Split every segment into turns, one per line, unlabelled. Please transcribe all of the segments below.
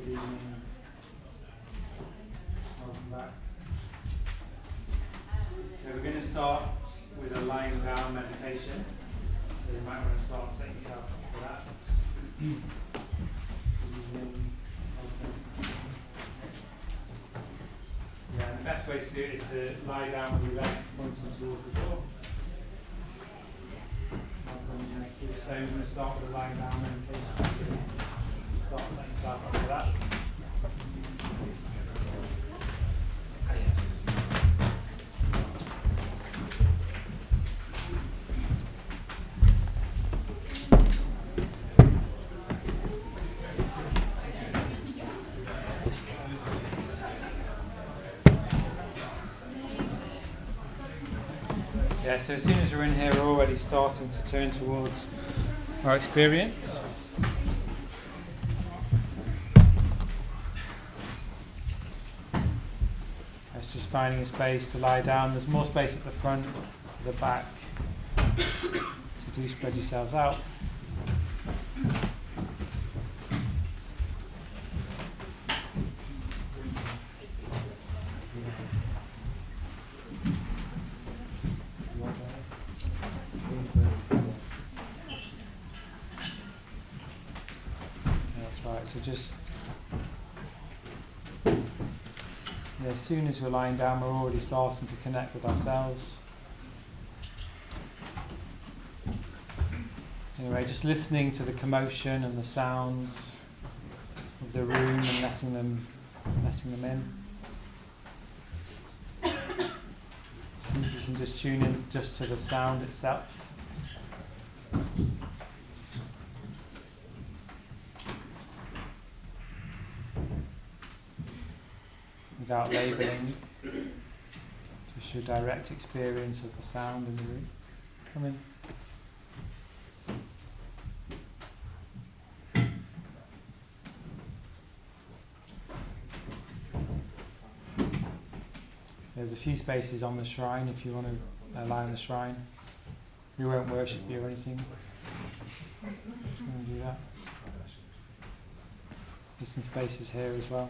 evening. Welcome back. So we're going to start with a lying down meditation. So you might want to start setting yourself up for that. Yeah, and the best way to do it is to lie down with your legs pointing towards the door. So we're going to start with a lying down meditation. Start setting yourself up for that. Yeah, so as soon as we're in here, we're already starting to turn towards our experience. It's just finding a space to lie down. There's more space at the front, at the back. So do spread yourselves out. So just as soon as we're lying down, we're already starting to connect with ourselves. Anyway, just listening to the commotion and the sounds of the room and letting them in. So you can just tune in just to the sound itself. Without labelling, just your direct experience of the sound in the room. Come in. There's a few spaces on the shrine if you want to lie on the shrine. We won't worship you or anything. Just going to do that. There's some spaces here as well.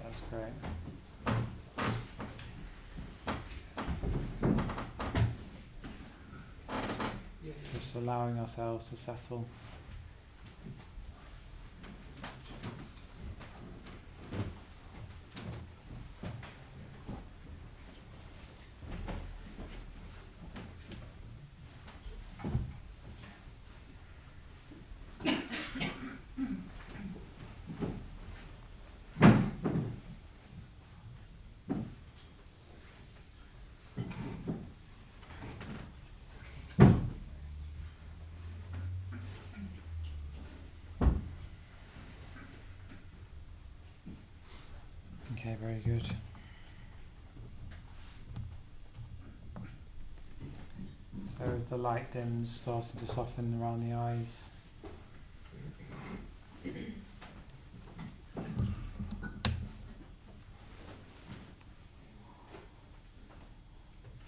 That's great. Just allowing ourselves to settle. Okay, very good. So as the light dims, starting to soften around the eyes.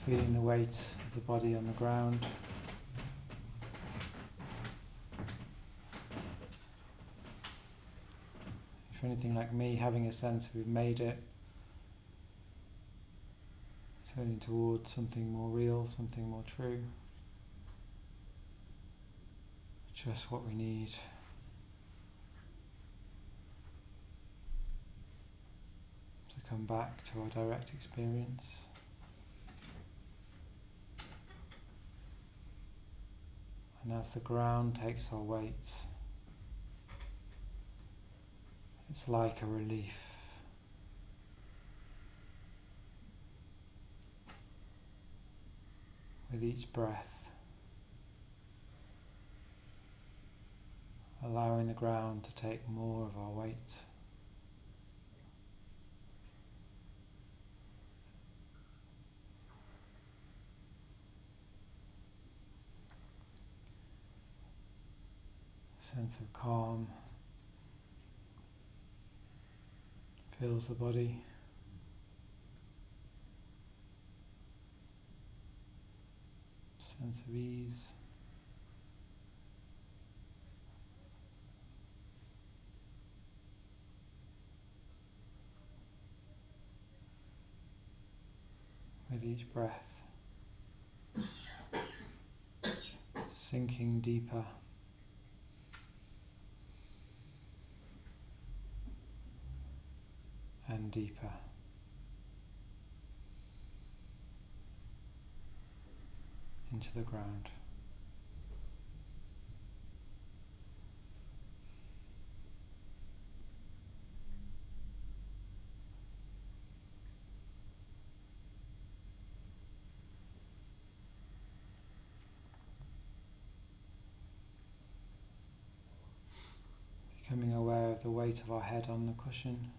Feeling the weight of the body on the ground. If anything like me, having a sense we've made it, turning towards something more real, something more true. Just what we need. To come back to our direct experience. And as the ground takes our weight, it's like a relief. With each breath, allowing the ground to take more of our weight. sense of calm fills the body. Sense of ease. With each breath, sinking deeper and deeper into the ground. Becoming aware of the weight of our head on the cushion.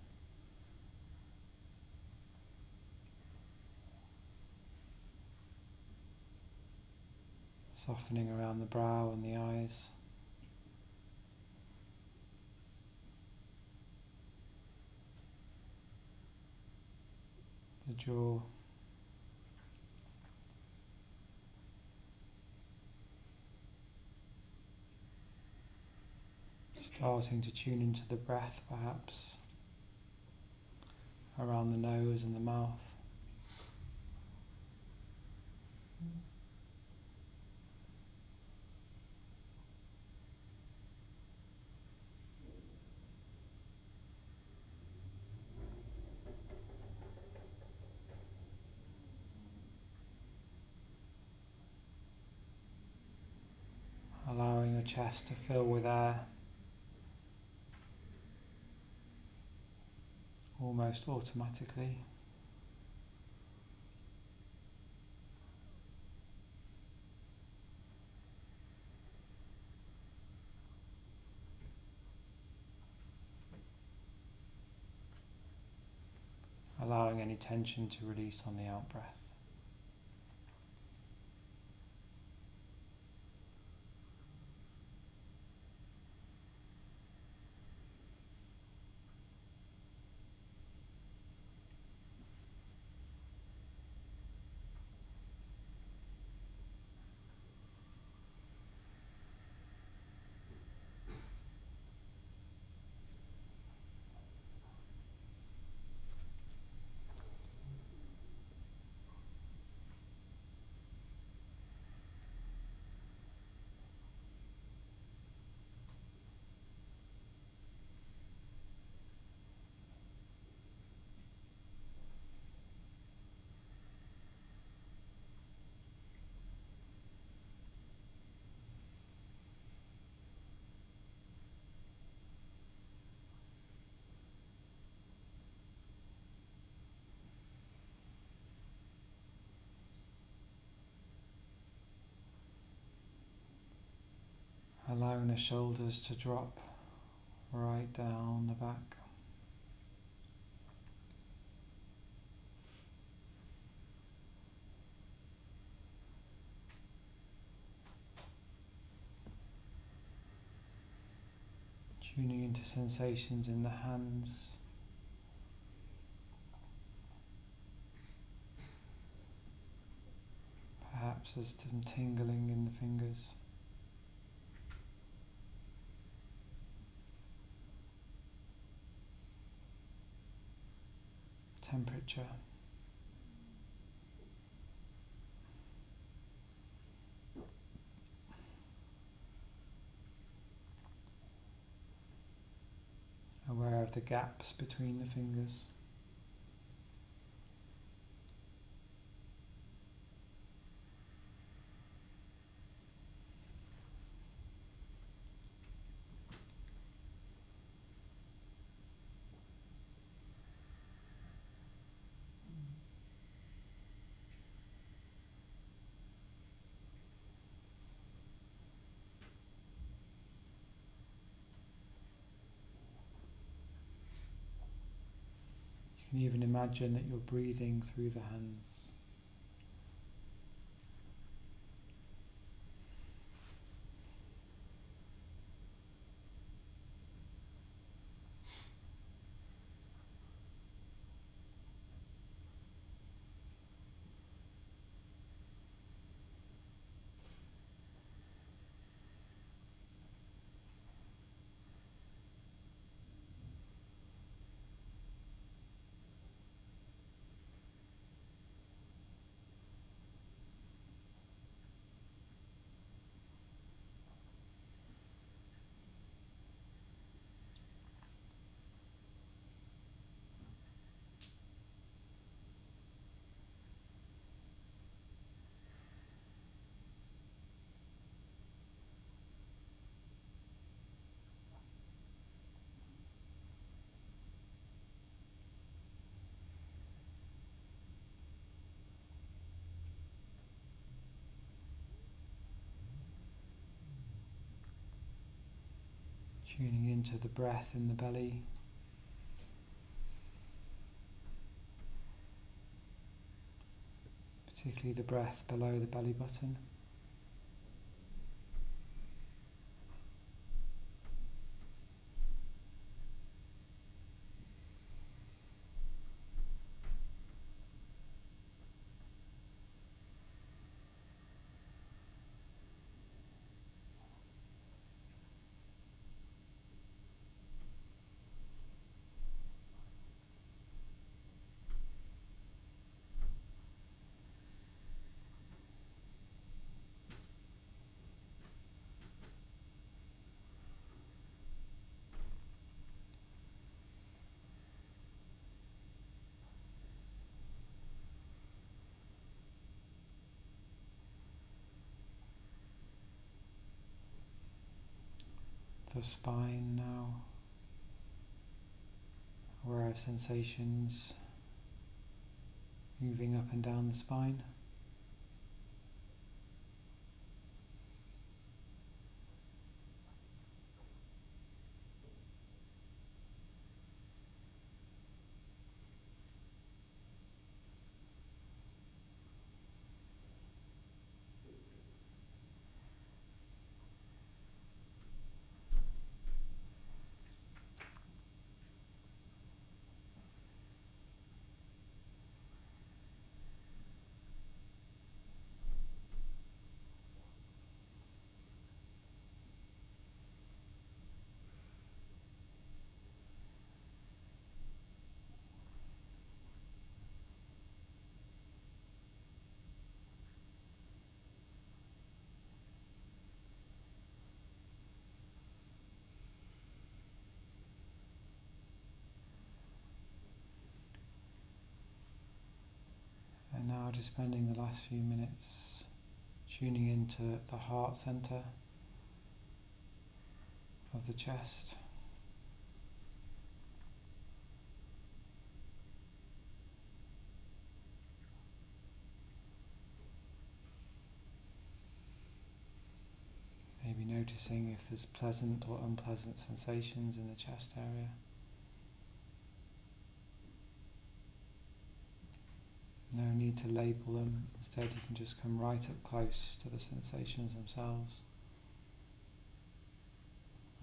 Softening around the brow and the eyes. The jaw. Starting to tune into the breath, perhaps, around the nose and the mouth. Allowing your chest to fill with air. Almost automatically. Allowing any tension to release on the out-breath. Allowing the shoulders to drop right down the back. Tuning into sensations in the hands. Perhaps there's some tingling in the fingers. Temperature. Aware of the gaps between the fingers. You can even imagine that you're breathing through the hands. Tuning into the breath in the belly. Particularly the breath below the belly button. The spine now, aware of sensations moving up and down the spine. And now just spending the last few minutes tuning into the heart center of the chest. Maybe noticing if there's pleasant or unpleasant sensations in the chest area. No need to label them, instead you can just come right up close to the sensations themselves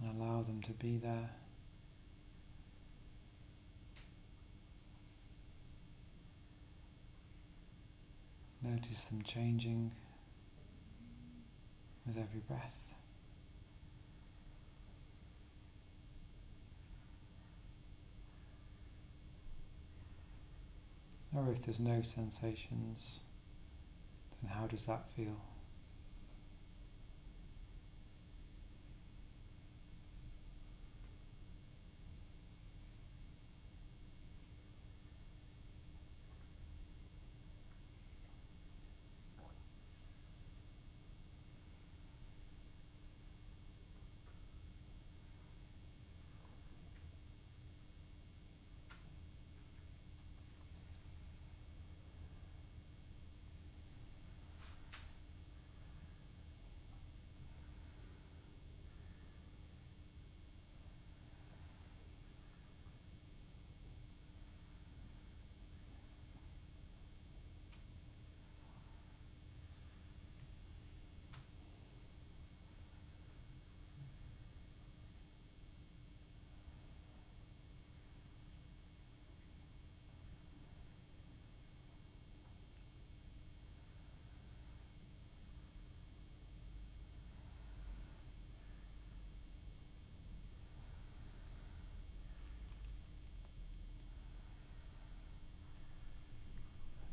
and allow them to be there. Notice them changing with every breath. Or if there's no sensations, then how does that feel?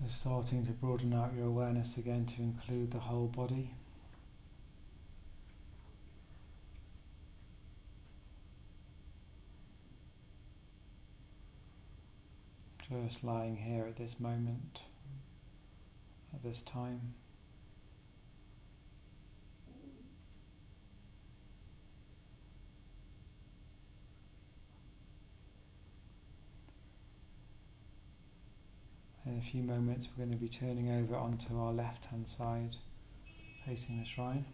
Just starting to broaden out your awareness again to include the whole body. Just lying here at this moment, at this time. In a few moments we're going to be turning over onto our left hand side, facing the shrine.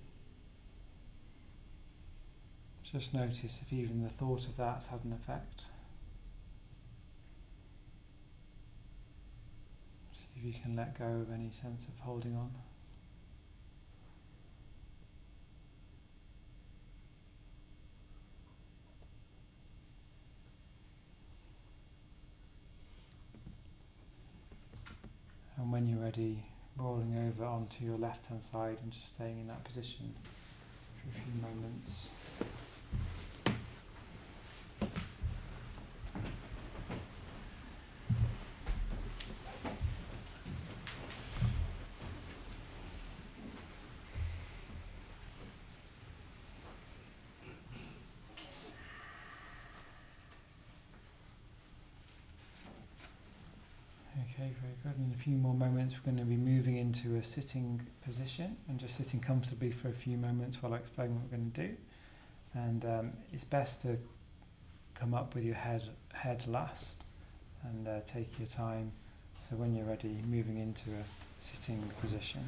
Just notice if even the thought of that's had an effect. See if you can let go of any sense of holding on. And when you're ready, rolling over onto your left-hand side and just staying in that position for a few moments. Okay, very good. In a few more moments we're going to be moving into a sitting position and just sitting comfortably for a few moments while I explain what we're going to do. And it's best to come up with your head last and take your time. So when you're ready, moving into a sitting position.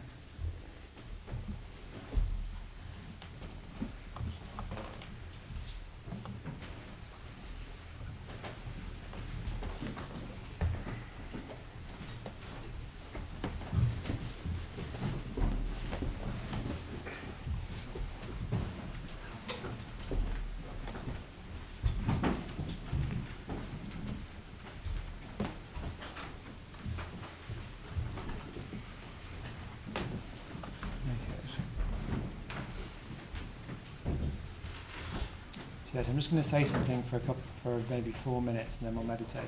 Yes, I'm just going to say something for maybe 4 minutes and then we'll meditate.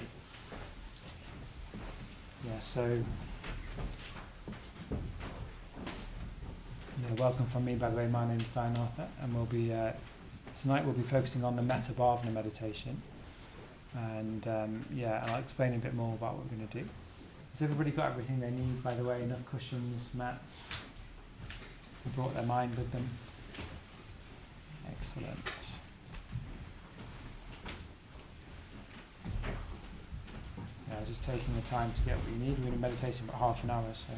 Yeah, so welcome from me, by the way. My name's Diane Arthur, and we'll be tonight we'll be focusing on the Metta Bhavana meditation, and I'll explain a bit more about what we're going to do. Has everybody got everything they need, by the way? Enough cushions, mats? They brought their mind with them. Excellent. Just taking the time to get what you need. We're going to be meditating about half an hour, so.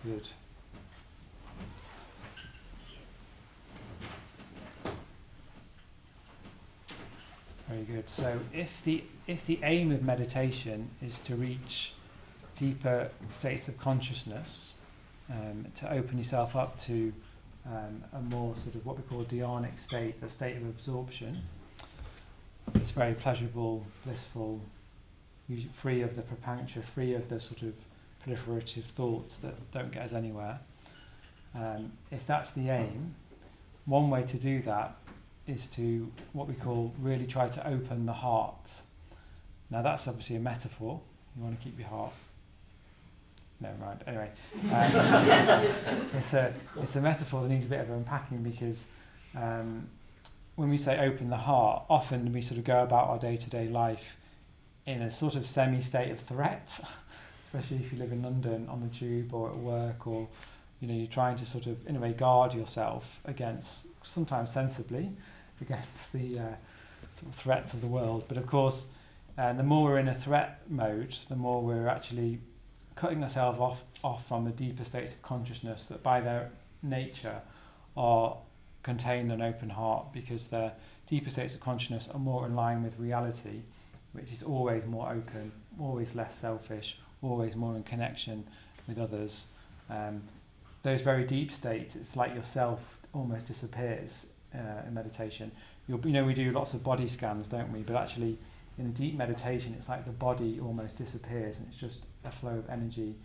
Good. Very good. So if the aim of meditation is to reach deeper states of consciousness, to open yourself up to a more sort of what we call dhyanic state, a state of absorption, it's very pleasurable, blissful, usually free of the prapancha, free of the sort of proliferative thoughts that don't get us anywhere. If that's the aim, one way to do that is to what we call really try to open the heart. Now that's obviously a metaphor. You want to keep your heart. Never mind. Anyway, it's a metaphor that needs a bit of unpacking because when we say open the heart, often we sort of go about our day-to-day life in a sort of semi-state of threat, especially if you live in London on the tube or at work, or you're trying to sort of in a way guard yourself against, sometimes sensibly, against the sort of threats of the world. But of course, the more we're in a threat mode, the more we're actually cutting ourselves off from the deeper states of consciousness that by their nature are contained an open heart, because the deeper states of consciousness are more in line with reality, which is always more open, always less selfish, always more in connection with others. Those very deep states, it's like yourself almost disappears in meditation. We do lots of body scans, don't we? But actually, in deep meditation, it's like the body almost disappears, and it's just a flow of energy,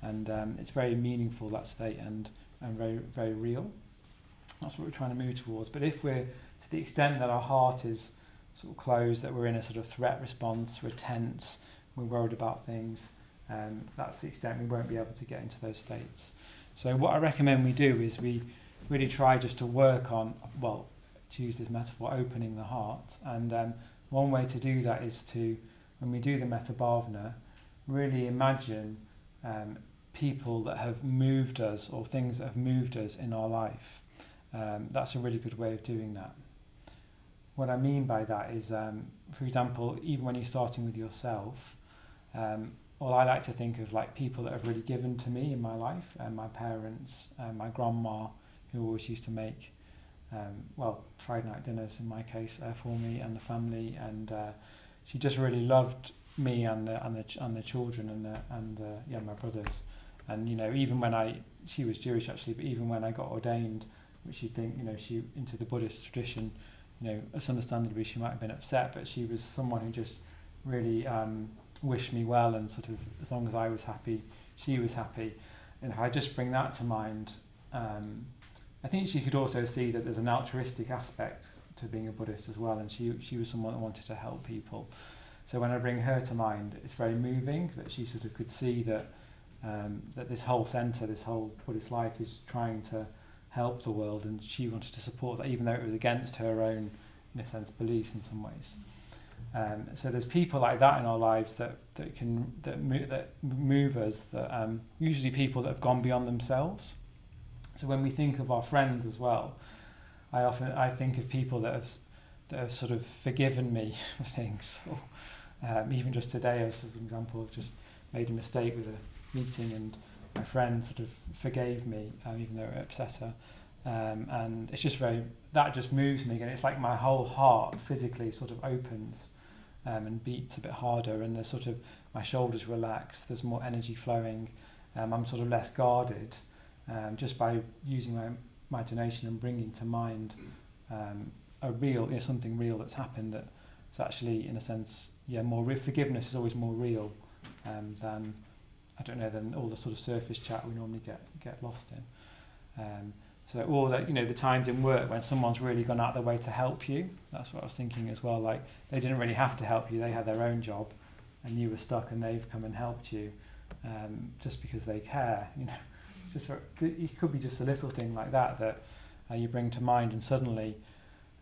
and it's very meaningful, that state, and very, very real. That's what we're trying to move towards. But if we're, to the extent that our heart is sort of closed, that we're in a sort of threat response, we're tense, we're worried about things, that's the extent we won't be able to get into those states. So what I recommend we do is we really try just to work on, well, to use this metaphor, opening the heart. And one way to do that is to, when we do the Metta Bhavana, really imagine people that have moved us or things that have moved us in our life. That's a really good way of doing that. What I mean by that is, for example, even when you're starting with yourself, well, I like to think of like people that have really given to me in my life, my parents, my grandma, who always used to make, Friday night dinners in my case for me and the family, and she just really loved me and the children and my brothers, and even when she was Jewish actually, but even when I got ordained, which you think she into the Buddhist tradition, it's understandably she might have been upset, but she was someone who just really wished me well, and sort of as long as I was happy, she was happy. And if I just bring that to mind, I think she could also see that there's an altruistic aspect to being a Buddhist as well, and she was someone that wanted to help people. So when I bring her to mind, it's very moving that she sort of could see that that this whole centre, this whole Buddhist life is trying to help the world, and she wanted to support that even though it was against her own, in a sense, beliefs in some ways. So there's people like that in our lives that move us, that usually people that have gone beyond themselves. So when we think of our friends as well, I think of people that have sort of forgiven me for things. Or, even just today, as an example, I've just made a mistake with a meeting, and my friend sort of forgave me, even though it upset her. And it's just that just moves me again. It's like my whole heart physically sort of opens and beats a bit harder, and there's sort of my shoulders relax, there's more energy flowing, I'm sort of less guarded, just by using my imagination and bringing to mind a real, something real that's happened that's actually, in a sense, more forgiveness is always more real than all the sort of surface chat we normally get lost in. So all that, the times in work when someone's really gone out of their way to help you, that's what I was thinking as well. Like, they didn't really have to help you, they had their own job, and you were stuck, and they've come and helped you just because they care. It's just it could be just a little thing like that you bring to mind, and suddenly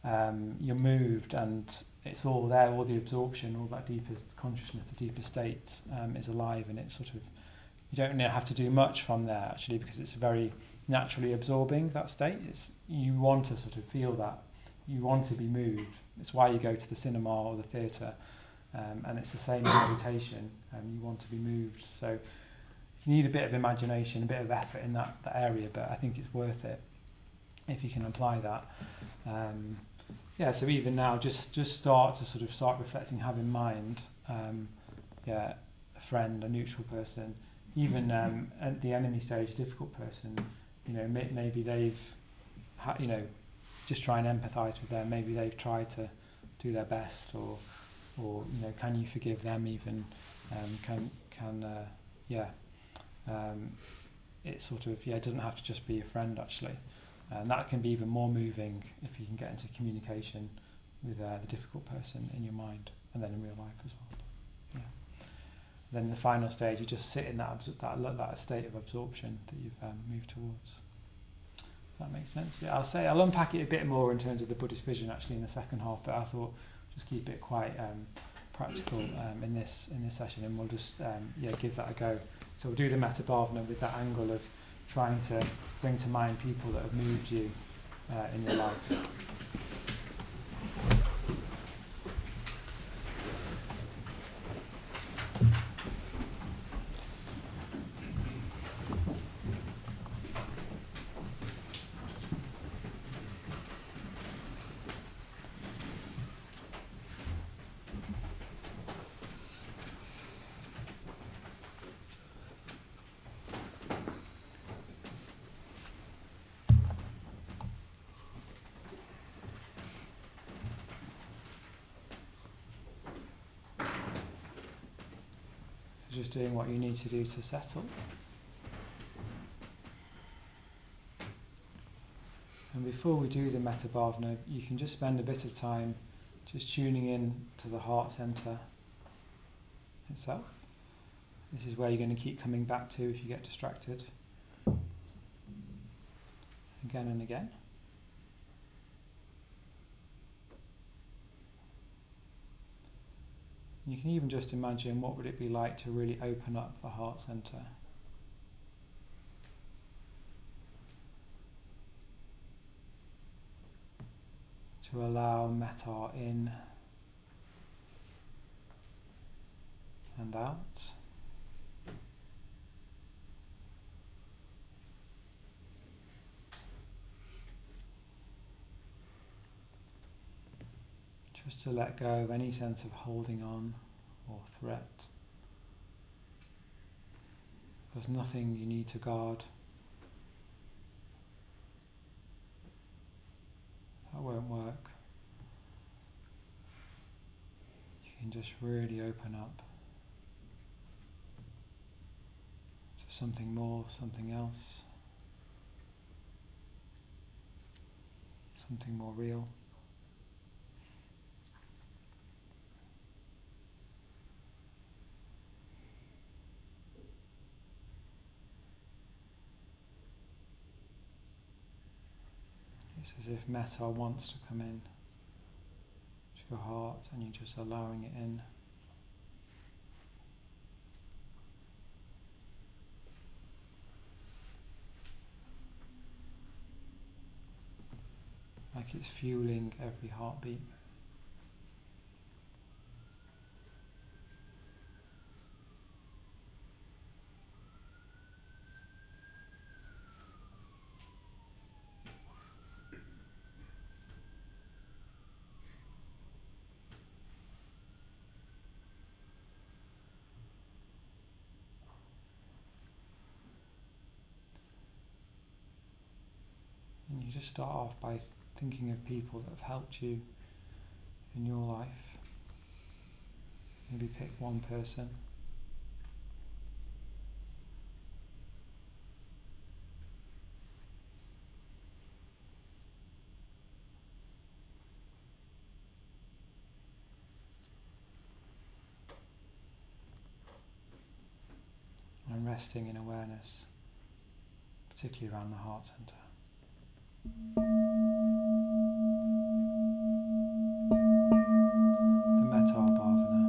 you're moved, and it's all there, all the absorption, all that deeper consciousness, the deeper state is alive, and it's sort of, you don't have to do much from there actually, because it's very naturally absorbing, that state. You want to sort of feel that, you want to be moved. It's why you go to the cinema or the theatre, and it's the same in meditation, you want to be moved. So you need a bit of imagination, a bit of effort in that area, but I think it's worth it if you can apply that. So even now, just start reflecting, have in mind a friend, a neutral person, even at the enemy stage, a difficult person. Maybe they've just try and empathise with them. Maybe they've tried to do their best, or can you forgive them even? It sort of it doesn't have to just be a friend actually, and that can be even more moving if you can get into communication with the difficult person in your mind, and then in real life as well. Then the final stage, you just sit in that state of absorption that you've moved towards. Does that make sense? Yeah, I'll unpack it a bit more in terms of the Buddhist vision actually in the second half, but I thought just keep it quite practical in this session, and we'll just give that a go. So we'll do the Metta Bhavana with that angle of trying to bring to mind people that have moved you in your life. Just doing what you need to do to settle. And before we do the Metta Bhavana, you can just spend a bit of time just tuning in to the heart centre itself. This is where you're going to keep coming back to if you get distracted. Again and again. You can even just imagine what would it be like to really open up the heart centre. to allow metta in and out. Just to let go of any sense of holding on or threat. There's nothing you need to guard. That won't work. You can just really open up to something more, something else, something more real. It's as if metta wants to come in to your heart and you're just allowing it in. Like it's fueling every heartbeat. And you just start off by thinking of people that have helped you in your life. Maybe pick one person. And resting in awareness, particularly around the heart center. The metta bhavana.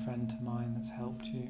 friend to mind that's helped you.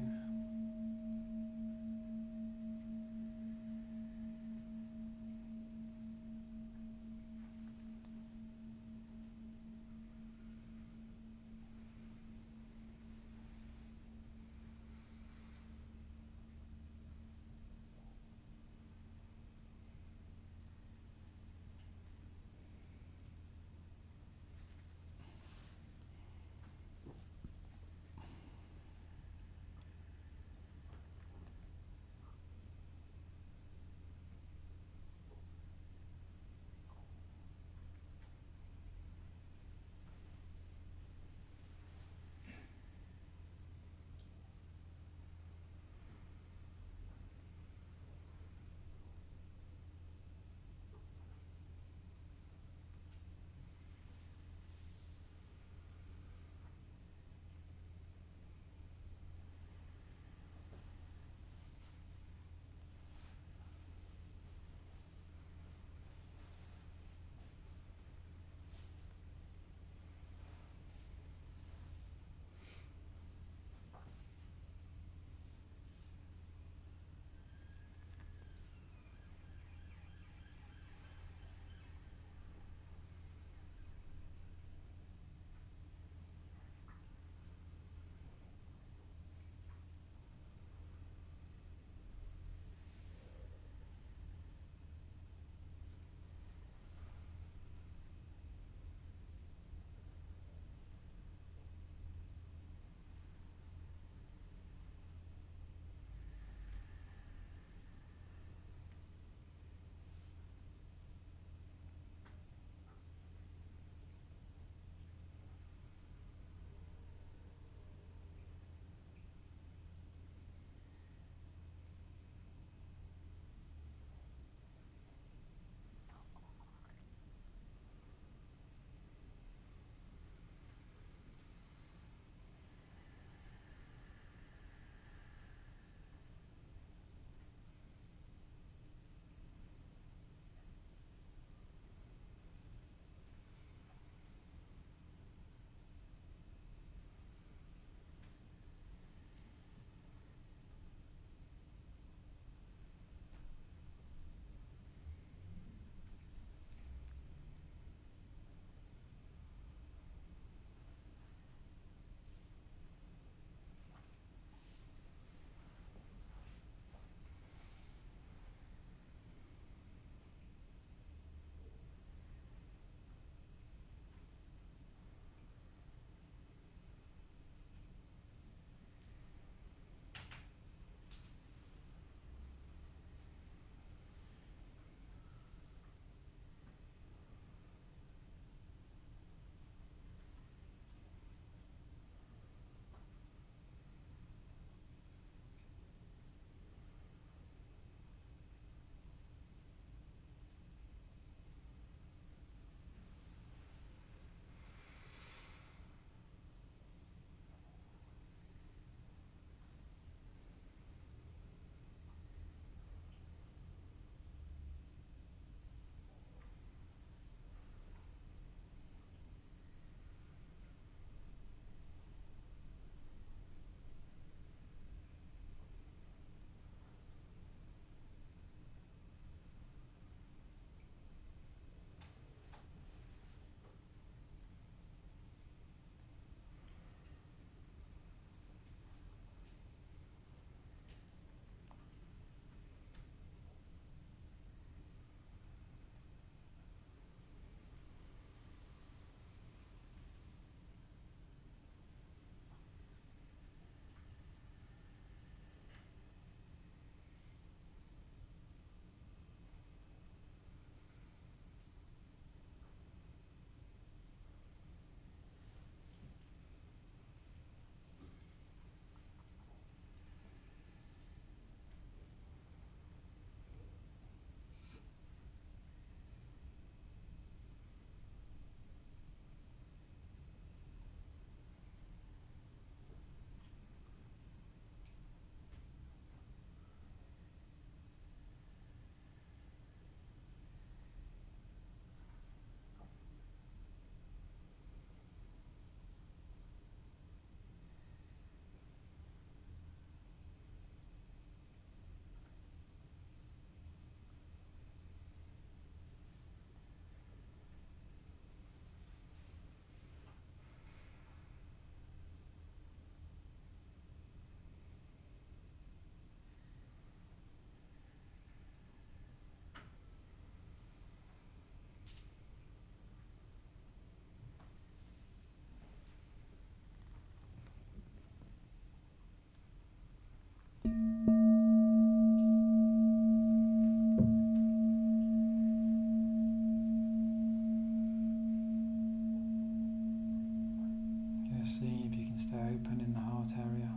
Just seeing if you can stay open in the heart area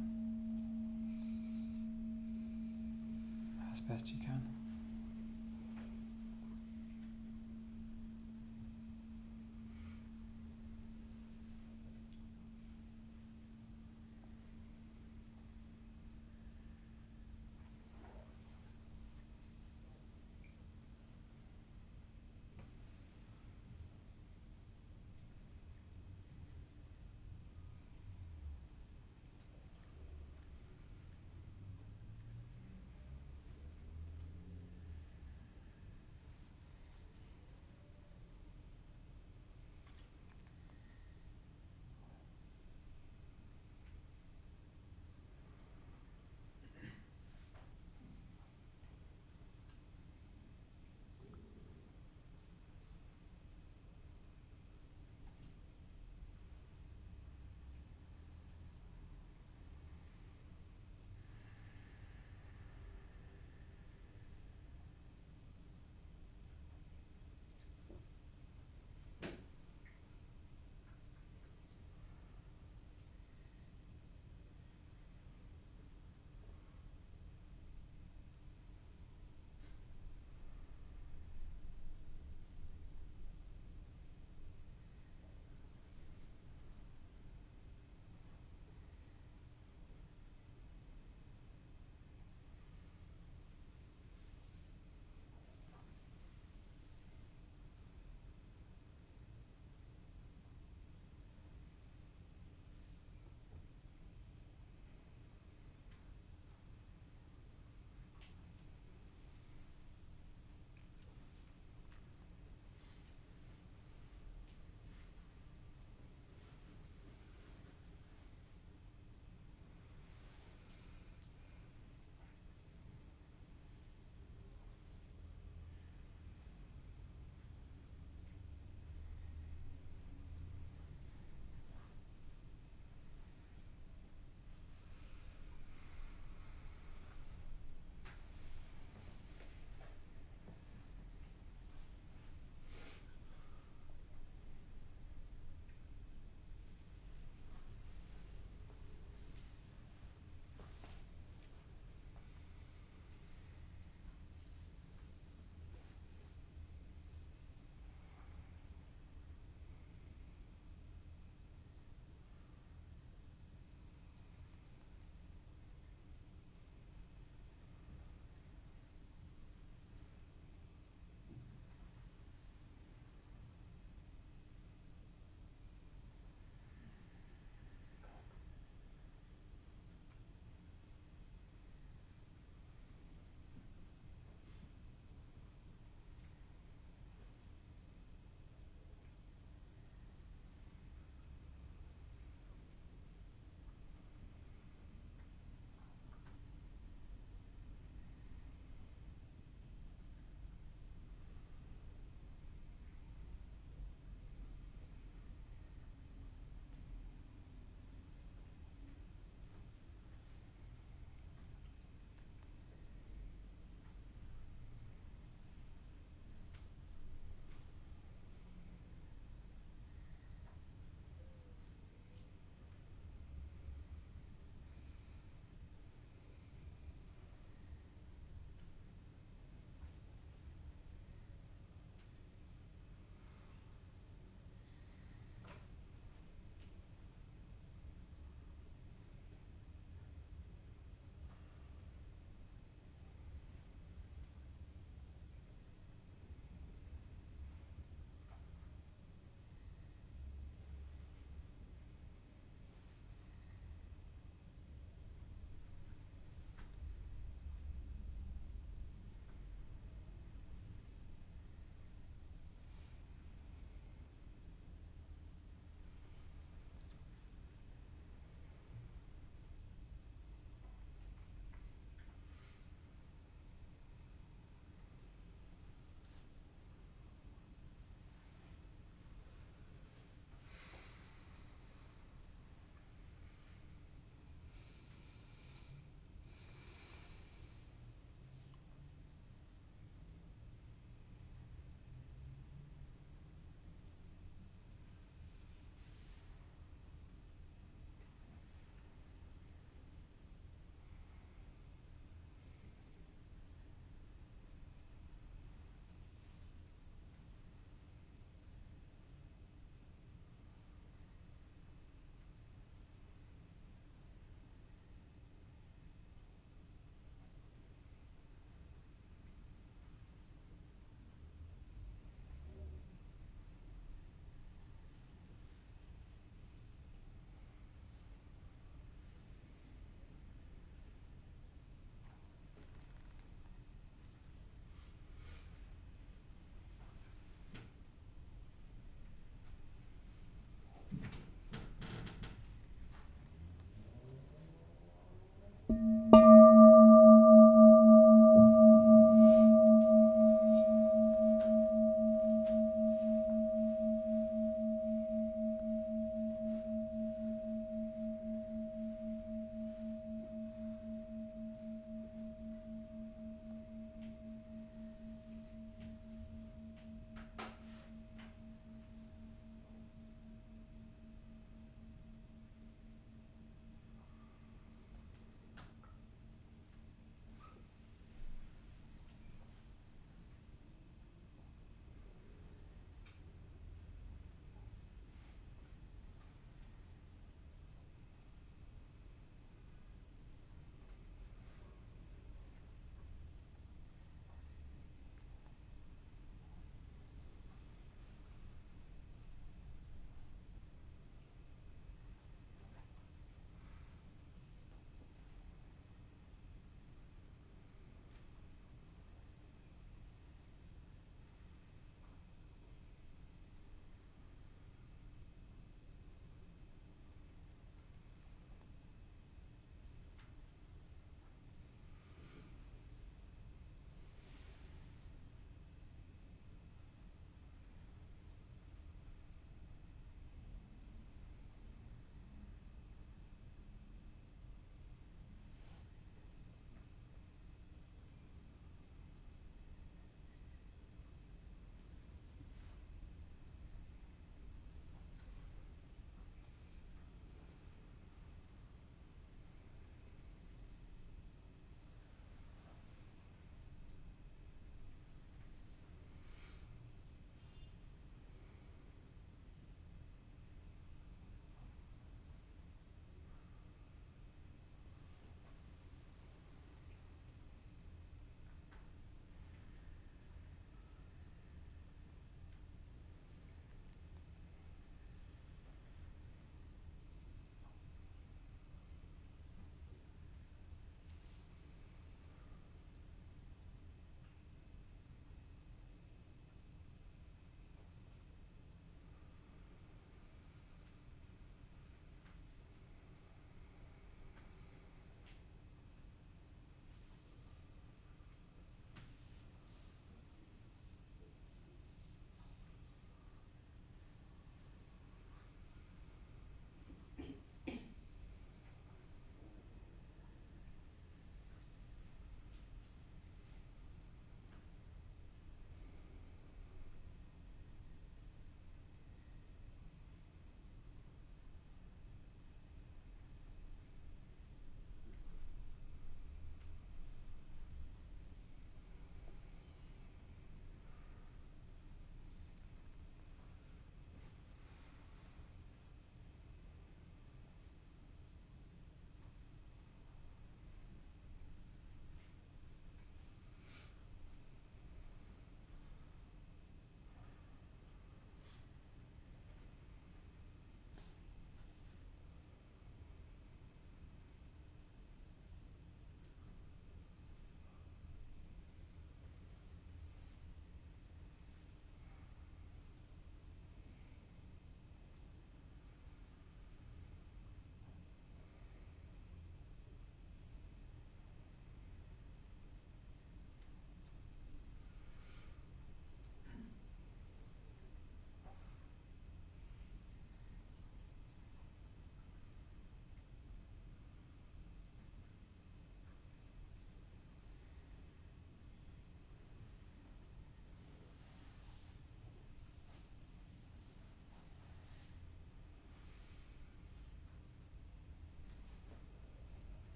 as best you can.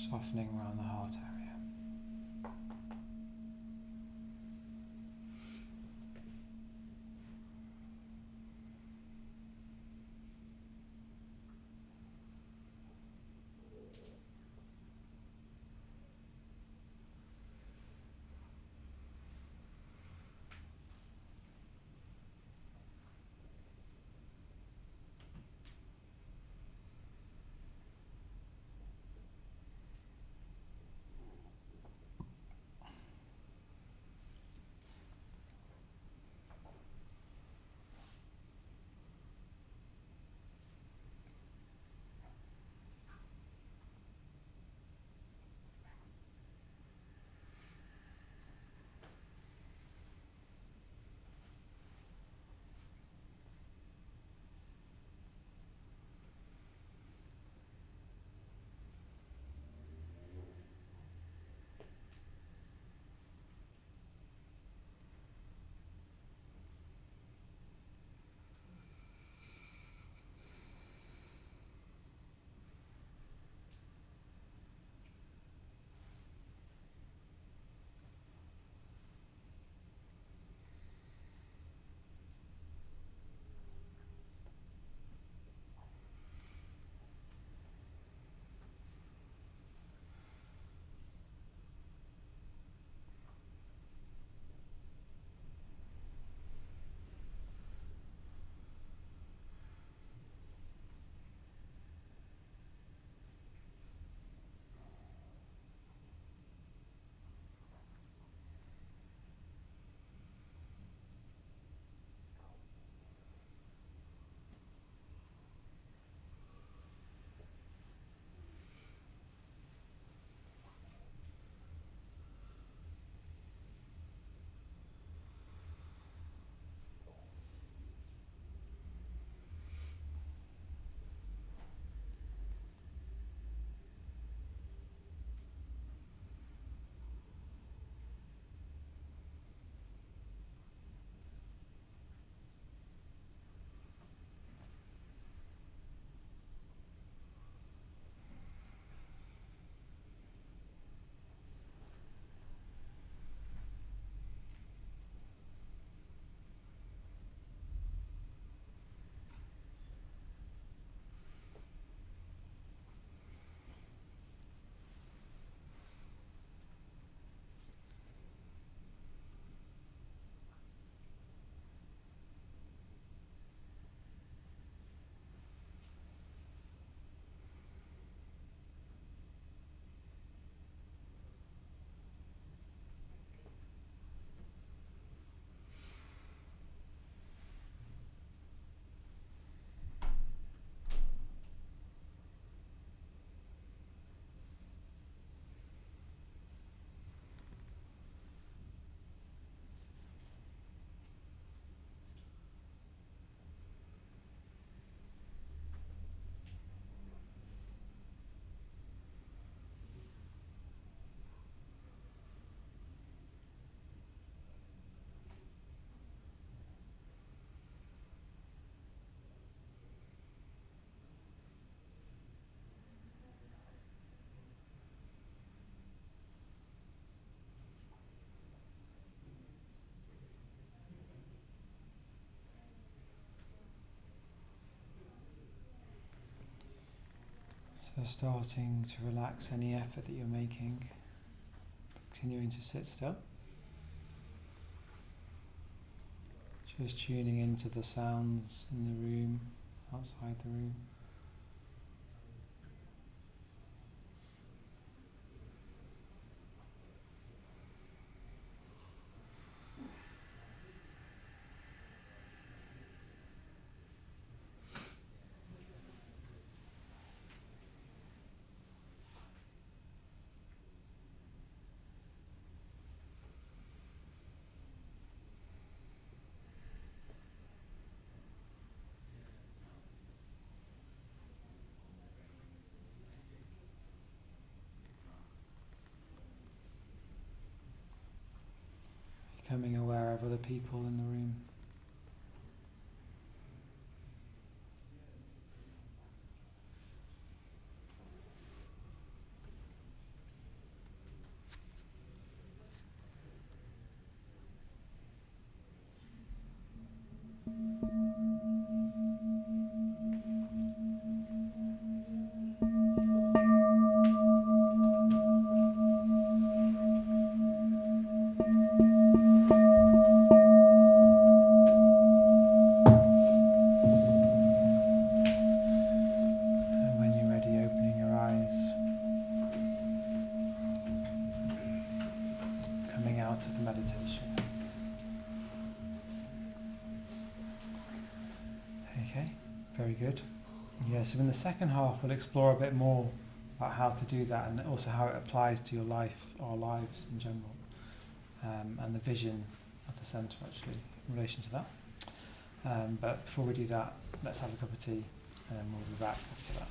softening around the heart area. So starting to relax any effort that you're making, continuing to sit still. Just tuning into the sounds in the room, outside the room. Becoming aware of other people in the room. Very good. Yeah, so in the second half, we'll explore a bit more about how to do that and also how it applies to your life, our lives in general, and the vision of the centre actually in relation to that. But before we do that, let's have a cup of tea and then we'll be back after that.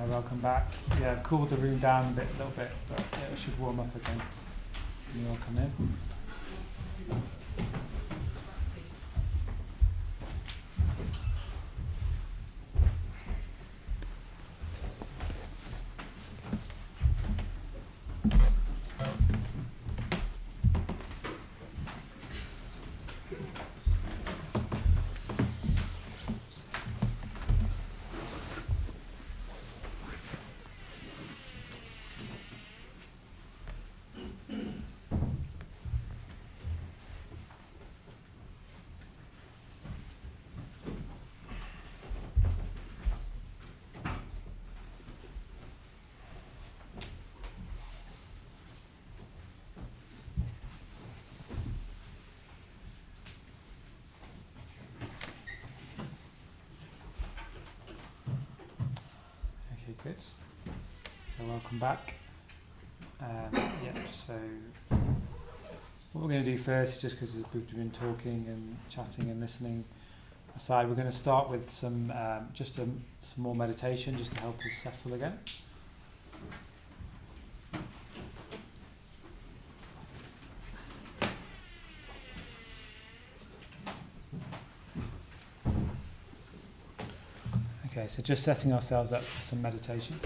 welcome back. Yeah, I've cooled the room down a little bit, but yeah, it should warm up again when you all come in. Good. So welcome back. So what we're going to do first, just because we've been talking and chatting and listening aside, we're going to start with some more meditation just to help us settle again. Okay, so just setting ourselves up for some meditation.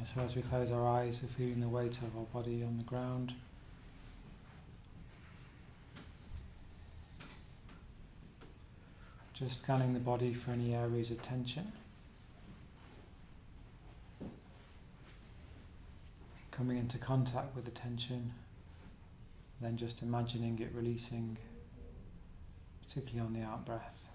So as we close our eyes, we're feeling the weight of our body on the ground. Just scanning the body for any areas of tension. Coming into contact with the tension, then just imagining it releasing, particularly on the out breath.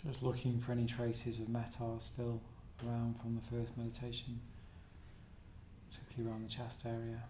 Just looking for any traces of metta still around from the first meditation, particularly around the chest area.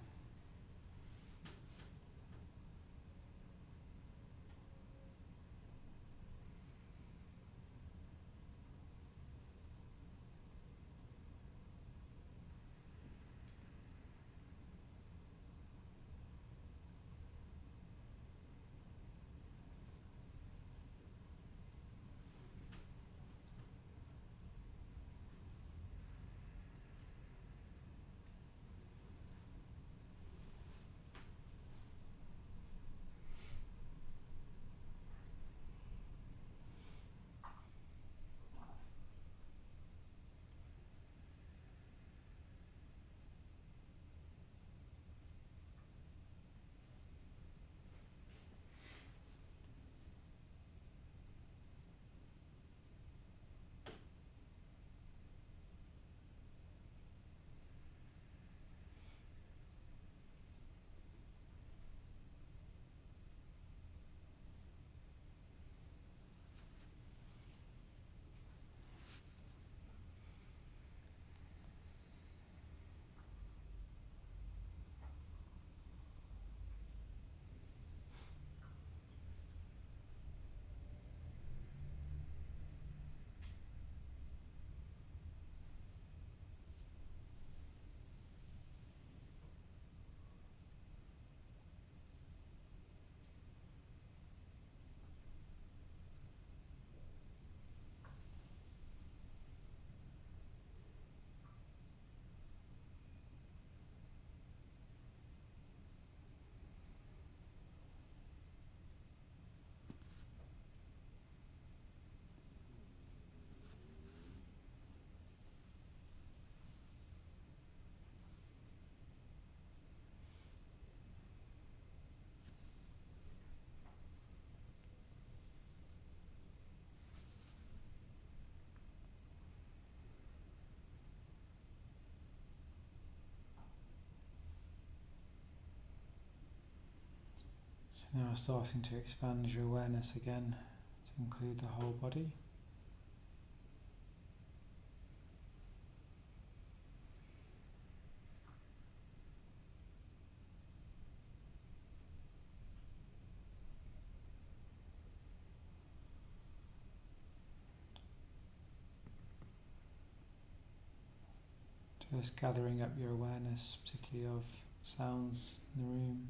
Now starting to expand your awareness again to include the whole body. Just gathering up your awareness, particularly of sounds in the room.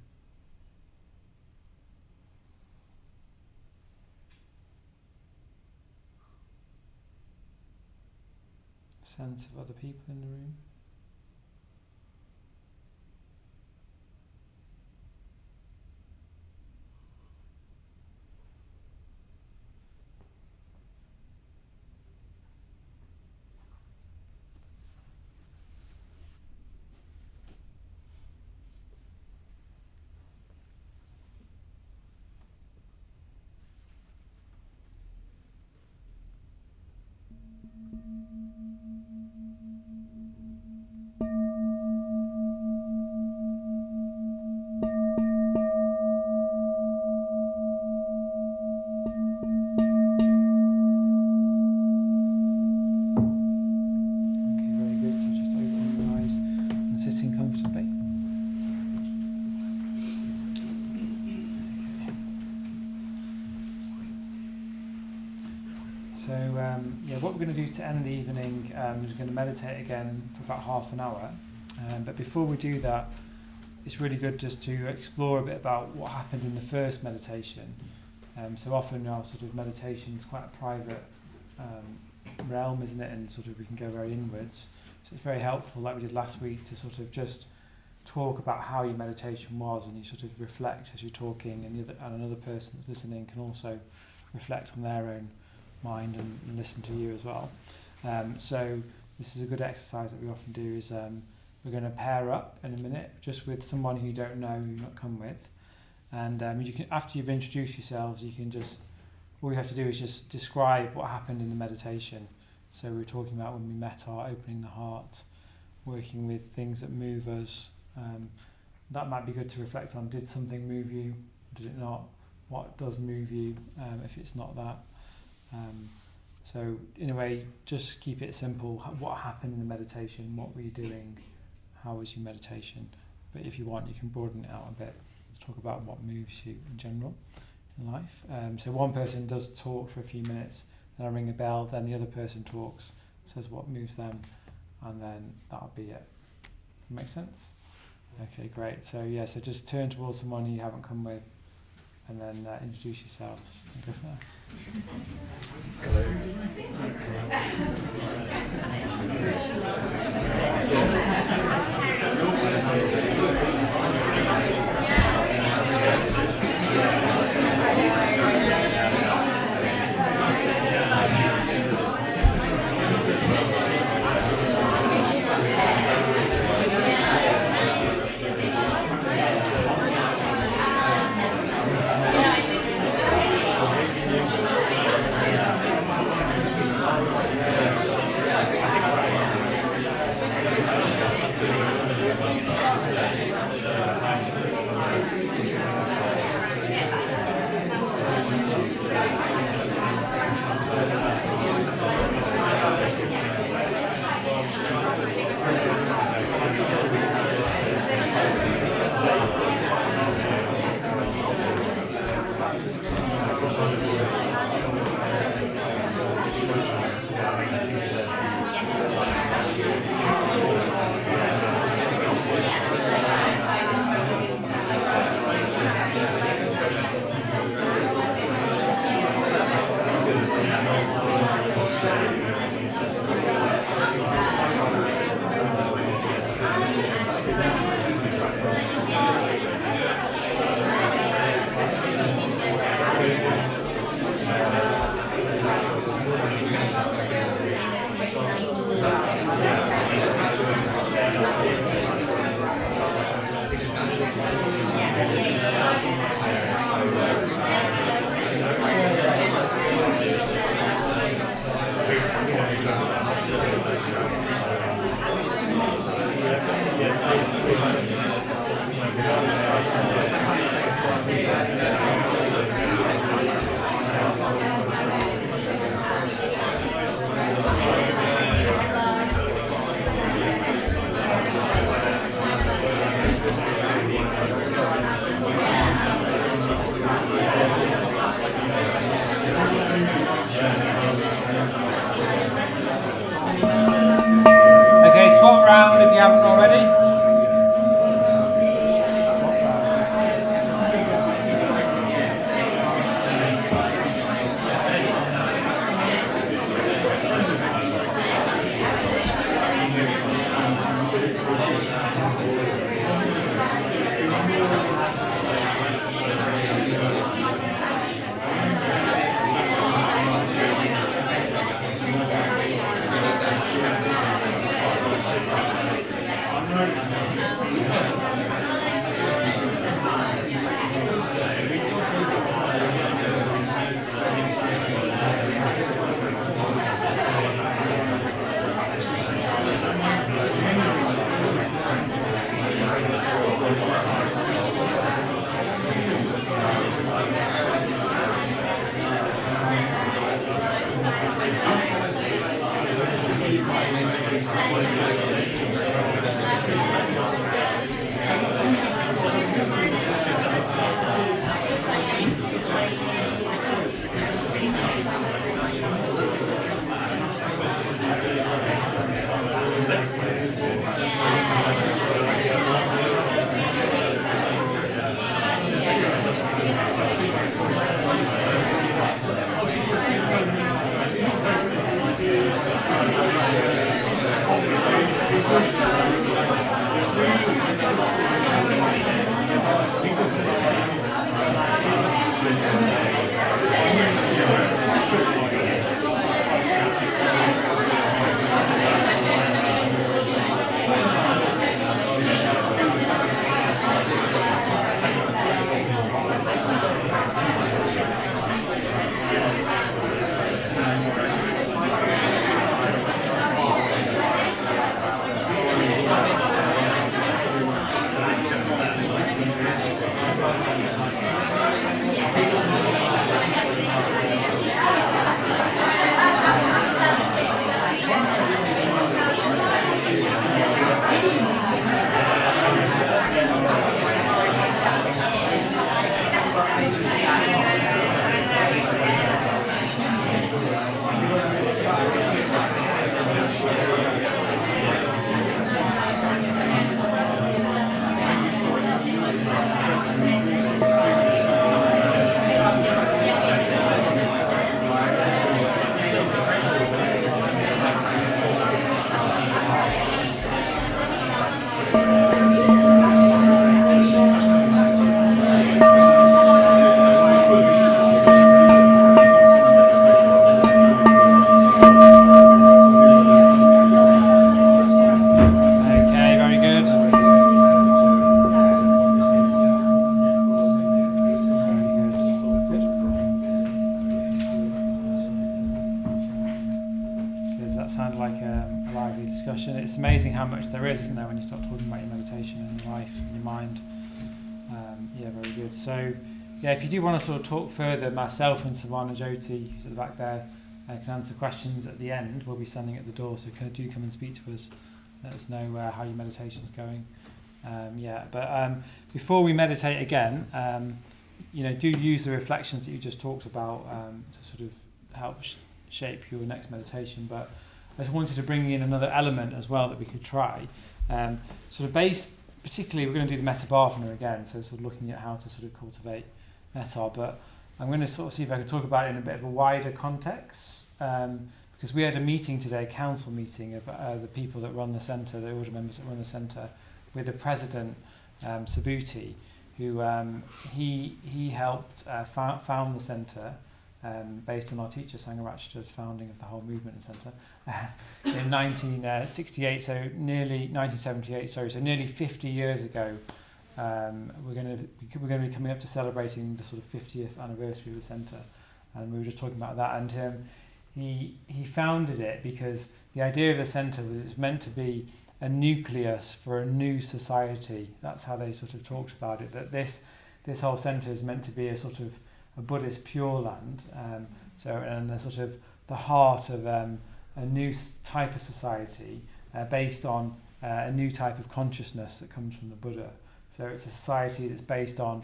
Sense of other people in the room. Sitting comfortably. So what we're going to do to end the evening is going to meditate again for about half an hour. But before we do that, it's really good just to explore a bit about what happened in the first meditation. So often our sort of meditation is quite a private realm, isn't it? And sort of we can go very inwards. So it's very helpful, like we did last week, to sort of just talk about how your meditation was, and you sort of reflect as you're talking, and another person that's listening can also reflect on their own mind and listen to you as well. So this is a good exercise that we often do. Is we're going to pair up in a minute, just with someone who you don't know, who you've not come with, and you can, after you've introduced yourselves, you can just, all you have to do is just describe what happened in the meditation. So we were talking about when we met, our opening the heart, working with things that move us. That might be good to reflect on. Did something move you? Did it not? What does move you if it's not that? So in a way, just keep it simple. What happened in the meditation? What were you doing? How was your meditation? But if you want, you can broaden it out a bit. Let's talk about what moves you in general in life. So one person does talk for a few minutes, then I ring a bell, then the other person talks, says what moves them, and then that'll be it. Make sense? Okay, great. So so just turn towards someone you haven't come with, and then introduce yourselves and go from there. how much there is, isn't there, when you start talking about your meditation and your life and your mind. Very good. So, if you do want to sort of talk further, myself and Savannah Jyoti, who's at the back there, can answer questions at the end. We'll be standing at the door, so do come and speak to us. Let us know how your meditation's going. Before we meditate again, do use the reflections that you just talked about to sort of help shape your next meditation. But I just wanted to bring in another element as well that we could try. Particularly we're going to do the metta bhavana again, so sort of looking at how to sort of cultivate metta. But I'm going to sort of see if I can talk about it in a bit of a wider context, because we had a meeting today, a council meeting of the people that run the centre, the order members that run the centre, with the president, Subhuti, who he helped found the centre based on our teacher Sangharakshita's founding of the whole movement and centre in 1968, so nearly 50 years ago. We're going to be coming up to celebrating the sort of 50th anniversary of the centre, and we were just talking about that. And he founded it because the idea of the centre was it's meant to be a nucleus for a new society. That's how they sort of talked about it. That this whole centre is meant to be a sort of a Buddhist Pure Land, and the sort of the heart of a new type of society based on a new type of consciousness that comes from the Buddha. So it's a society that's based on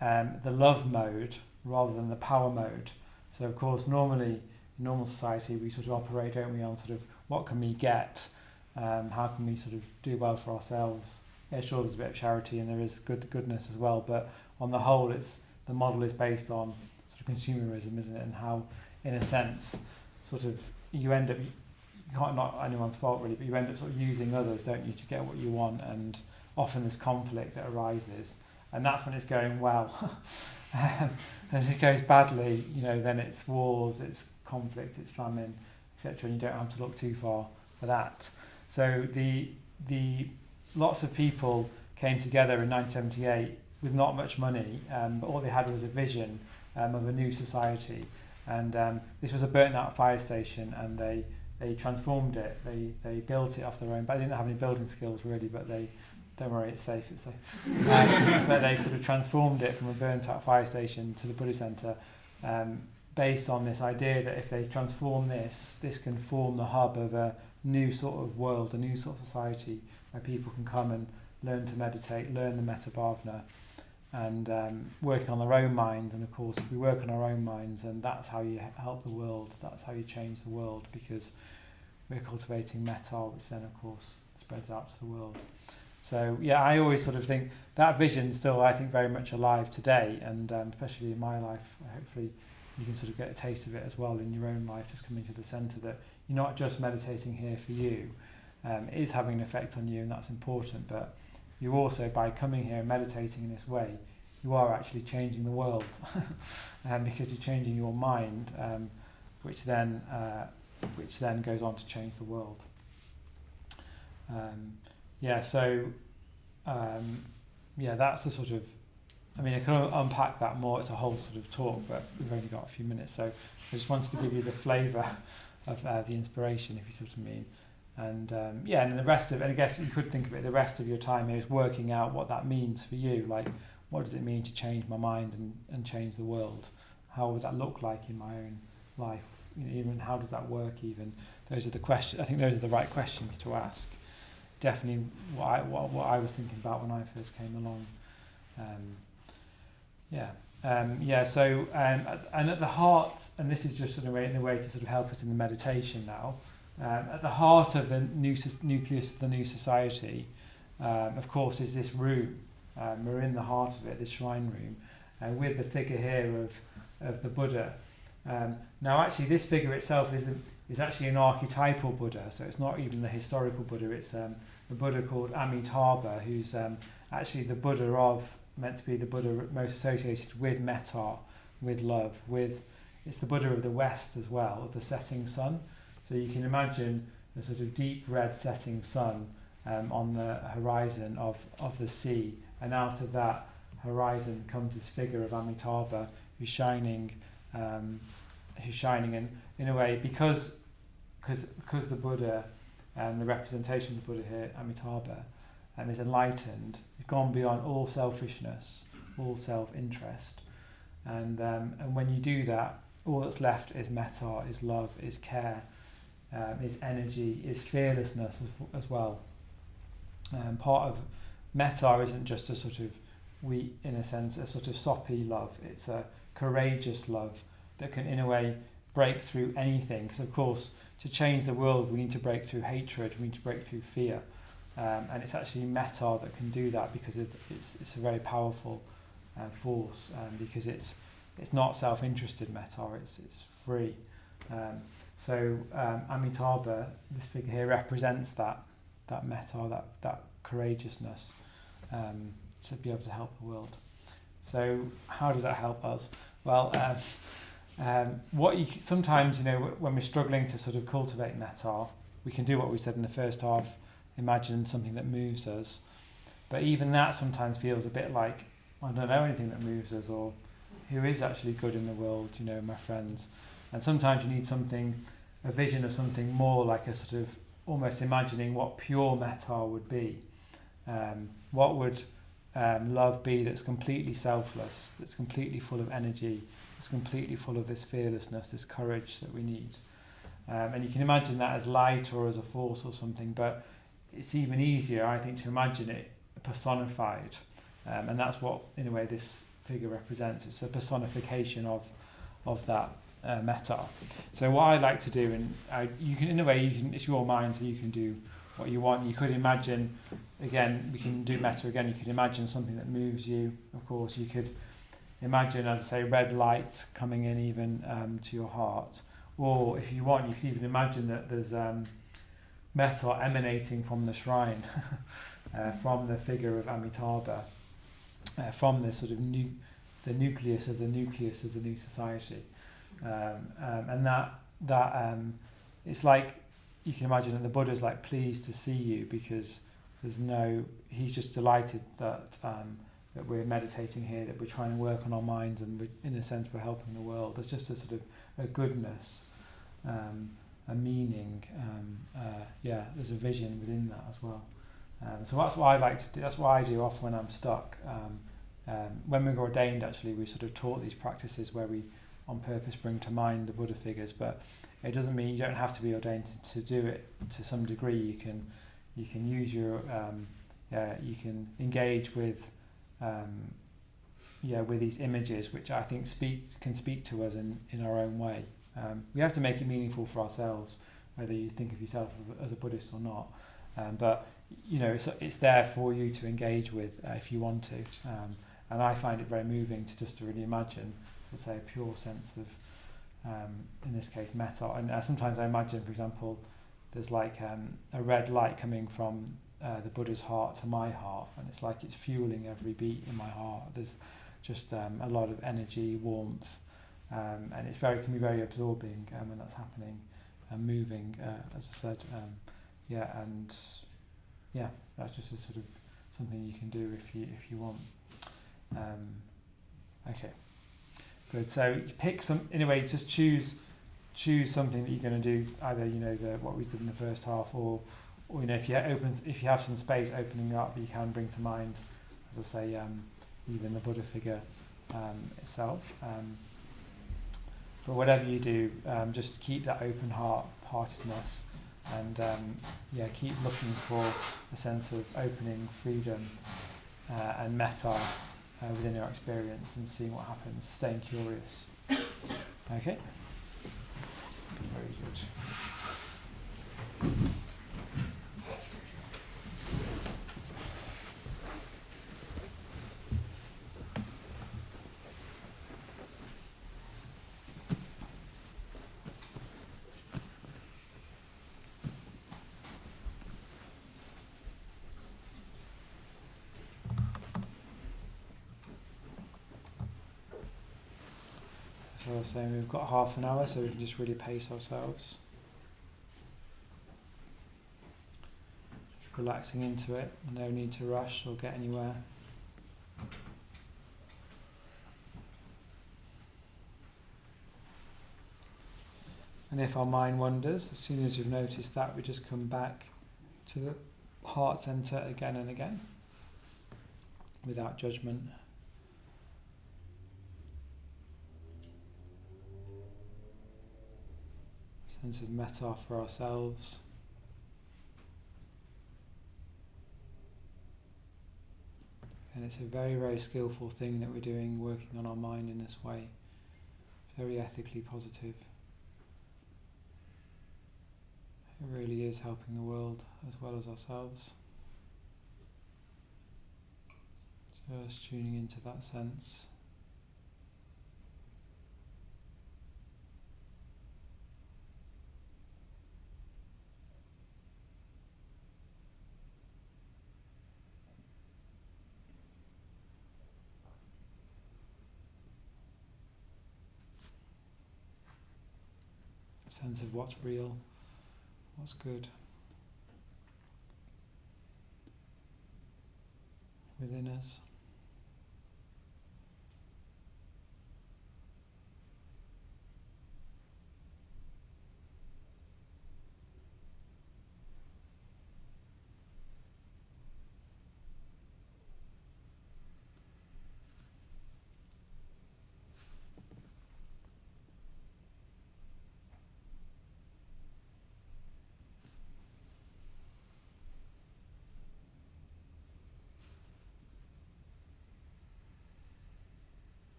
the love mode rather than the power mode. So of course, normally in normal society we sort of operate, don't we, on sort of what can we get, how can we sort of do well for ourselves. Yeah, sure, there's a bit of charity and there is goodness as well, but on the whole, the model is based on sort of consumerism, isn't it? And how, in a sense, sort of you end up, not anyone's fault really, but you end up sort of using others, don't you, to get what you want, and often there's conflict that arises, and that's when it's going well. And if it goes badly, then it's wars, it's conflict, it's famine, etc., and you don't have to look too far for that. So the lots of people came together in 1978 with not much money, but all they had was a vision of a new society. And this was a burnt-out fire station, and they transformed it. They built it off their own. But they didn't have any building skills really. But don't worry, it's safe. It's safe. But they sort of transformed it from a burnt-out fire station to the Buddhist Centre, based on this idea that if they transform this can form the hub of a new sort of world, a new sort of society where people can come and learn to meditate, learn the metta bhavana, and working on their own minds. And of course, if we work on our own minds, then that's how you help the world, that's how you change the world, because we're cultivating metta, which then of course spreads out to the world. So I always sort of think that vision's still, I think, very much alive today, and especially in my life. Hopefully you can sort of get a taste of it as well in your own life, just coming to the centre, that you're not just meditating here for you. It is having an effect on you, and that's important, but you also, by coming here and meditating in this way, you are actually changing the world, because you're changing your mind, which then goes on to change the world. That's the sort of, I can unpack that more. It's a whole sort of talk, but we've only got a few minutes, so I just wanted to give you the flavour of the inspiration, if you see what I mean. And and the rest of, and I guess you could think of it, the rest of your time here is working out what that means for you. Like, what does it mean to change my mind and change the world? How would that look like in my own life? Even how does that work? Even those are the questions. I think those are the right questions to ask. Definitely what I was thinking about when I first came along. And at the heart, and this is just sort of in a way to sort of help us in the meditation now. At the heart of the nucleus of the new society, of course, is this room. We're in the heart of it, this shrine room, with the figure here of the Buddha. Now, actually, this figure itself is actually an archetypal Buddha, so it's not even the historical Buddha. It's a Buddha called Amitabha, who's actually the Buddha meant to be the Buddha most associated with metta, with love, it's the Buddha of the West as well, of the setting sun. So you can imagine the sort of deep red setting sun on the horizon of the sea, and out of that horizon comes this figure of Amitabha who's shining, and in a way, because the Buddha and the representation of the Buddha here, Amitabha, is enlightened. He's gone beyond all selfishness, all self-interest, and when you do that, all that's left is metta, is love, is care, is energy, is fearlessness as well. Part of metta isn't just a sort of, in a sense, a sort of soppy love. It's a courageous love that can, in a way, break through anything. Because, of course, to change the world, we need to break through hatred, we need to break through fear. And it's actually metta that can do that, because it's a very powerful force, because it's not self-interested metta, it's free. So Amitabha, this figure here, represents that metta, that courageousness, to be able to help the world. So how does that help us? Well, sometimes, when we're struggling to sort of cultivate metta, we can do what we said in the first half, imagine something that moves us. But even that sometimes feels a bit like, I don't know anything that moves us, or who is actually good in the world, my friends. And sometimes you need a vision of something more like a sort of almost imagining what pure metta would be. What would love be that's completely selfless, that's completely full of energy, that's completely full of this fearlessness, this courage that we need. And you can imagine that as light or as a force or something, but it's even easier, I think, to imagine it personified. And that's what, in a way, this figure represents. It's a personification of that metta. So what I like to do, and you can, in a way, it's your mind, so you can do what you want. You could imagine, again, we can do metta again, you could imagine something that moves you. Of course, you could imagine, as I say, red light coming in even to your heart. Or if you want, you can even imagine that there's metta emanating from the shrine, from the figure of Amitabha, from the sort of the nucleus of the new society. And that it's like, you can imagine that the Buddha's like pleased to see you, because he's just delighted that we're meditating here, that we're trying to work on our minds, and in a sense we're helping the world. There's just a sort of a goodness, a meaning, there's a vision within that as well. So that's what I like to do. That's what I do often when I'm stuck. When we were ordained, actually, we sort of taught these practices where we on purpose bring to mind the Buddha figures, but it doesn't mean you don't have to be ordained to do it to some degree. You can use your you can engage with with these images, which I think can speak to us in our own way. We have to make it meaningful for ourselves, whether you think of yourself as a Buddhist or not. But it's there for you to engage with if you want to. And I find it very moving to really imagine, to say, a pure sense of, in this case, metta. And sometimes I imagine, for example, there's like a red light coming from the Buddha's heart to my heart, and it's like it's fueling every beat in my heart. There's just a lot of energy, warmth, and can be very absorbing when that's happening and moving, as I said. That's just a sort of something you can do if you want. Okay, good. So pick some. Anyway, just choose something that you're going to do. Either what we did in the first half, or if you have some space opening up, you can bring to mind, as I say, even the Buddha figure itself. But whatever you do, just keep that open heartedness, and keep looking for a sense of opening, freedom, and metta within your experience, and seeing what happens, staying curious. Okay? Very good. So I was saying we've got half an hour, so we can just really pace ourselves. Just relaxing into it, no need to rush or get anywhere. And if our mind wanders, as soon as we've noticed that, we just come back to the heart centre again and again, without judgment. Sense of metta for ourselves. And it's a very, very skillful thing that we're doing, working on our mind in this way. Very ethically positive. It really is helping the world as well as ourselves. Just tuning into that sense. Sense of what's real, what's good within us.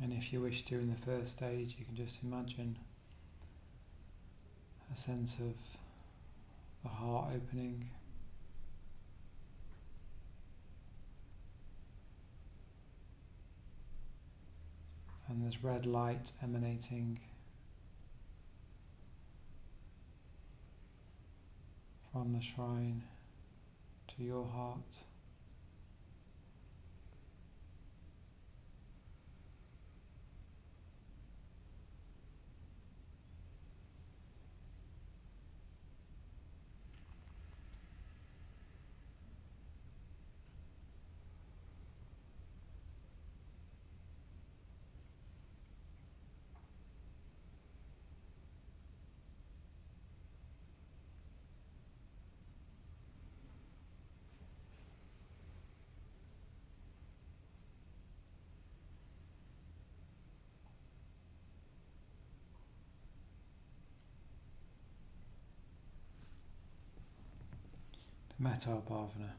And if you wish to, in the first stage, you can just imagine a sense of the heart opening, and there's red light emanating from the shrine to your heart. Metta Bhavana.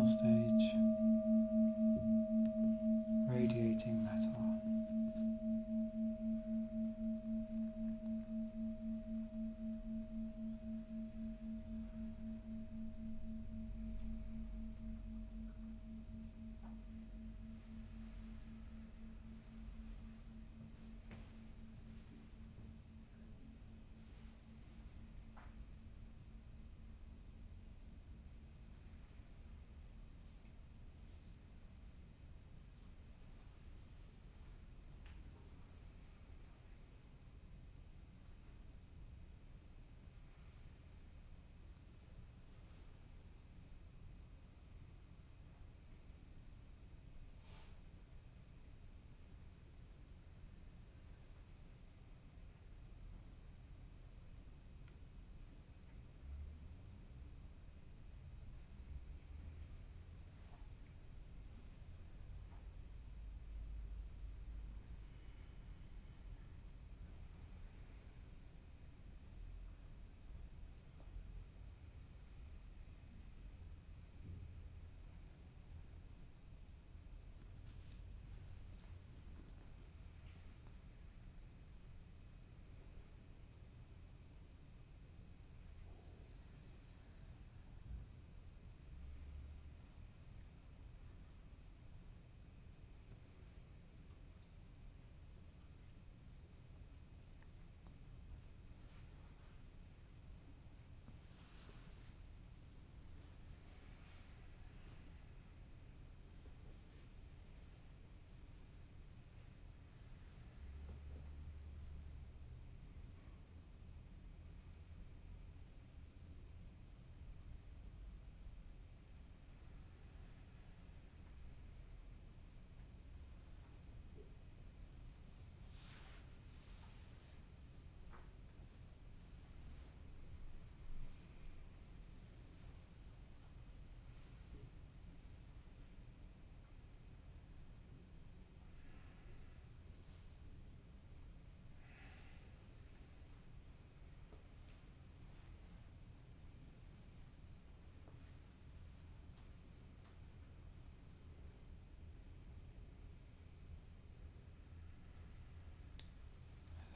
final stage, radiating metta.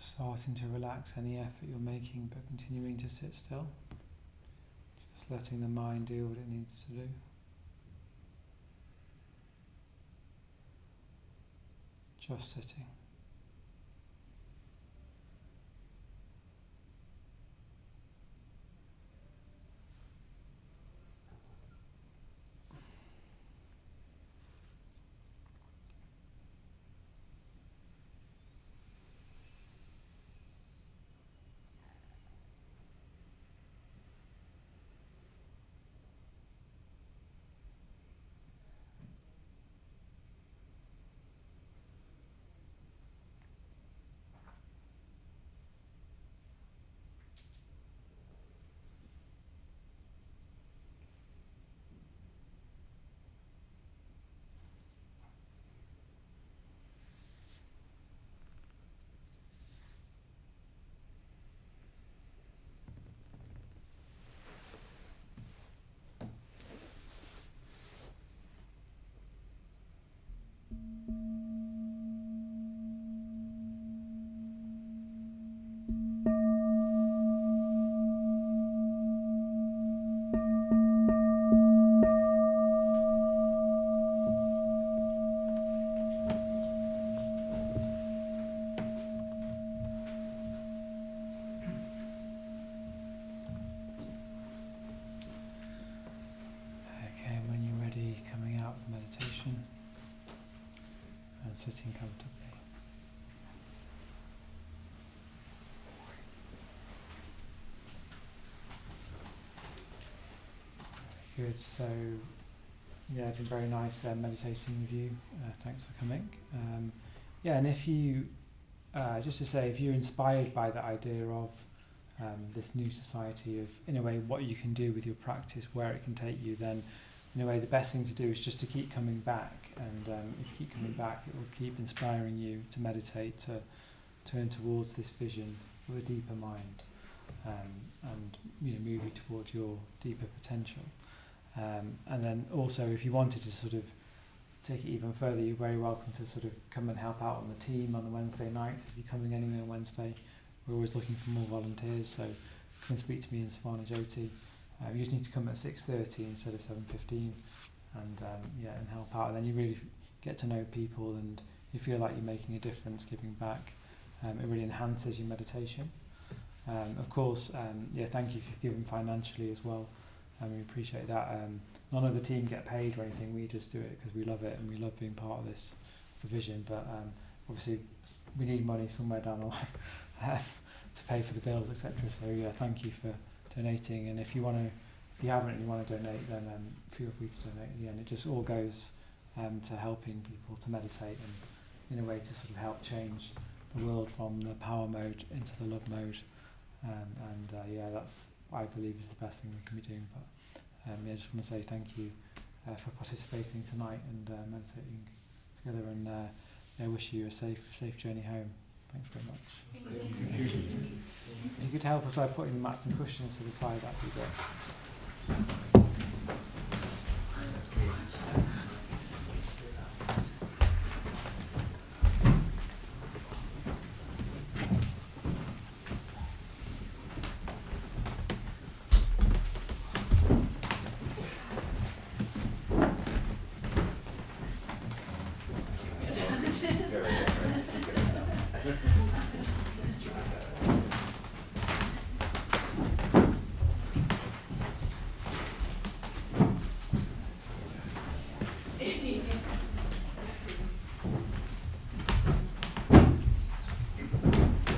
Starting to relax any effort you're making, but continuing to sit still. Just letting the mind do what it needs to do. Just sitting. Sitting comfortably. Good. So, yeah, it's been very nice meditating with you. Thanks for coming. And if you, just to say, if you're inspired by the idea of this new society of, in a way, what you can do with your practice, where it can take you, then in a way the best thing to do is just to keep coming back, and if you keep coming back, it will keep inspiring you to meditate, to turn towards this vision of a deeper mind, and move you towards your deeper potential. And then also, if you wanted to sort of take it even further, you're very welcome to sort of come and help out on the team on the Wednesday nights. If you're coming anywhere on Wednesday, we're always looking for more volunteers, so come and speak to me and Savannah Jyoti. You just need to come at 6:30 instead of 7:15, and and help out. And then you really get to know people, and you feel like you're making a difference, giving back. It really enhances your meditation. Of course, thank you for giving financially as well. We appreciate that. None of the team get paid or anything. We just do it because we love it and we love being part of this provision. But obviously, we need money somewhere down the line to pay for the bills, etc. So thank you for donating. And if you haven't and you want to donate, then feel free to donate. And it just all goes to helping people to meditate and in a way to sort of help change the world from the power mode into the love mode. That's what I believe is the best thing we can be doing. But I just want to say thank you for participating tonight and meditating together, and I wish you a safe journey home. Thanks very much.
Thank you.
If you could help us by putting the mats and cushions to the side, that'd be great.